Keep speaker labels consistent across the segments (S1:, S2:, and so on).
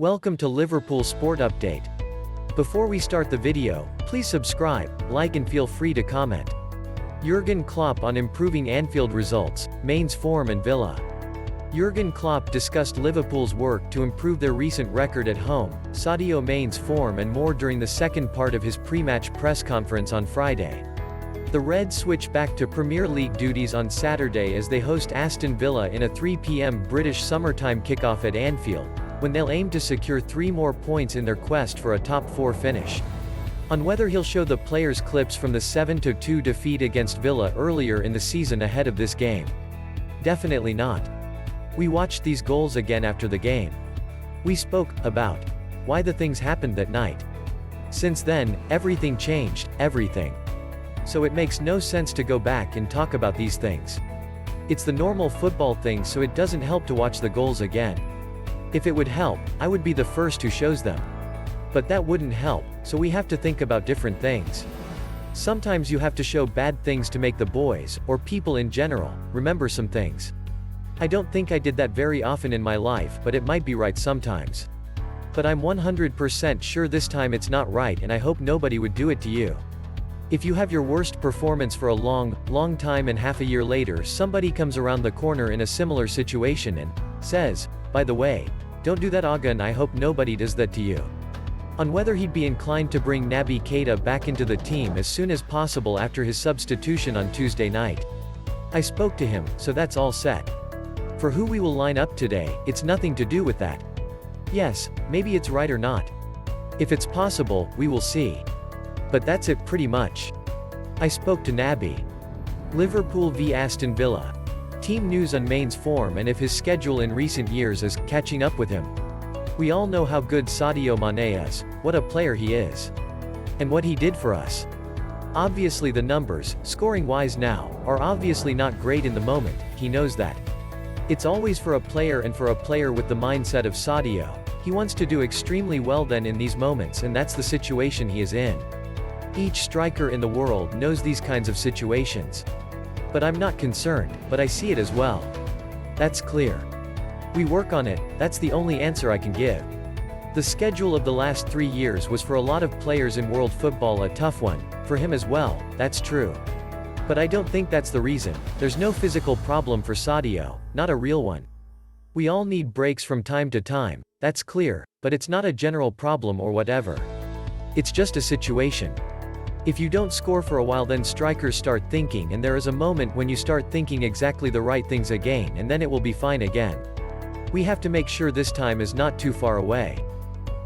S1: Welcome to Liverpool Sport Update. Before we start the video, please subscribe, like and feel free to comment. Jürgen Klopp on improving Anfield results, Mane's form and Villa. Jürgen Klopp discussed Liverpool's work to improve their recent record at home, Sadio Mane's form and more during the second part of his pre-match press conference on Friday. The Reds switch back to Premier League duties on Saturday as they host Aston Villa in a 3 p.m. British summertime kickoff at Anfield, when they'll aim to secure 3 more points in their quest for a top-4 finish. On whether he'll show the players clips from the 7-2 defeat against Villa earlier in the season ahead of this game. Definitely not. We watched these goals again after the game. We spoke about why the things happened that night. Since then, everything changed, everything. So it makes no sense to go back and talk about these things. It's the normal football thing, so it doesn't help to watch the goals again. If it would help, I would be the first who shows them. But that wouldn't help, so we have to think about different things. Sometimes you have to show bad things to make the boys, or people in general, remember some things. I don't think I did that very often in my life, but it might be right sometimes. But I'm 100% sure this time it's not right, and I hope nobody would do it to you. If you have your worst performance for a long time and half a year later somebody comes around the corner in a similar situation and says, "By the way, don't do that again," I hope nobody does that to you. On whether he'd be inclined to bring Naby Keita back into the team as soon as possible after his substitution on Tuesday night. I spoke to him, so that's all set. For who we will line up today, it's nothing to do with that. Yes, maybe it's right or not. If it's possible, we will see. But that's it pretty much. I spoke to Naby. Liverpool v Aston Villa. Team news on Mane's form and if his schedule in recent years is catching up with him. We all know how good Sadio Mane is, what a player he is. And what he did for us. Obviously the numbers, scoring-wise now, are obviously not great in the moment, he knows that. It's always for a player and for a player with the mindset of Sadio. He wants to do extremely well then in these moments, and that's the situation he is in. Each striker in the world knows these kinds of situations. But I'm not concerned, but I see it as well. That's clear. We work on it, that's the only answer I can give. The schedule of the last 3 years was for a lot of players in world football a tough one, for him as well, that's true. But I don't think that's the reason. There's no physical problem for Sadio, not a real one. We all need breaks from time to time, that's clear, but it's not a general problem or whatever. It's just a situation. If you don't score for a while then strikers start thinking, and there is a moment when you start thinking exactly the right things again, and then it will be fine again. We have to make sure this time is not too far away.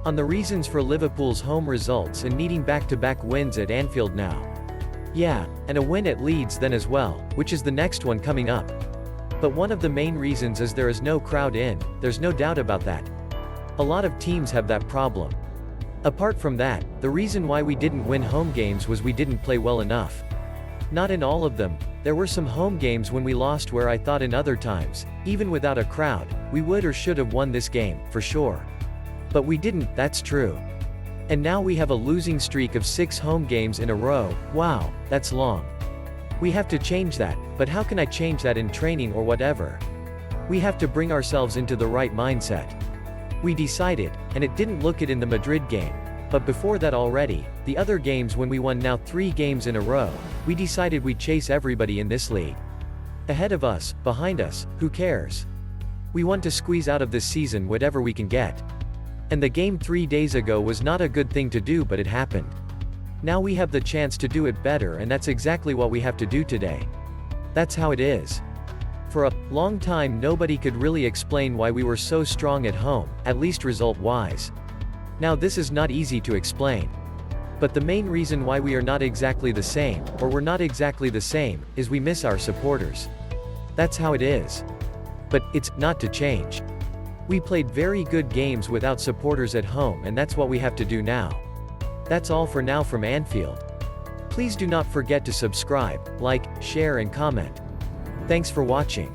S1: On the reasons for Liverpool's home results and needing back-to-back wins at Anfield now. Yeah, and a win at Leeds then as well, which is the next one coming up. But one of the main reasons is there is no crowd in, there's no doubt about that. A lot of teams have that problem. Apart from that, the reason why we didn't win home games was we didn't play well enough. Not in all of them, there were some home games when we lost where I thought in other times, even without a crowd, we would or should have won this game, for sure. But we didn't, that's true. And now we have a losing streak of 6 home games in a row, wow, that's long. We have to change that, but how can I change that in training or whatever? We have to bring ourselves into the right mindset. We decided, and it didn't look it in the Madrid game, but before that already, the other games when we won now 3 games in a row, we decided we'd chase everybody in this league. Ahead of us, behind us, who cares? We want to squeeze out of this season whatever we can get. And the game 3 days ago was not a good thing to do, but it happened. Now we have the chance to do it better, and that's exactly what we have to do today. That's how it is. For a long time nobody could really explain why we were so strong at home, at least result-wise. Now this is not easy to explain. But the main reason why we are not exactly the same, or we're not exactly the same, is we miss our supporters. That's how it is. But it's not to change. We played very good games without supporters at home, and that's what we have to do now. That's all for now from Anfield. Please do not forget to subscribe, like, share and comment. Thanks for watching.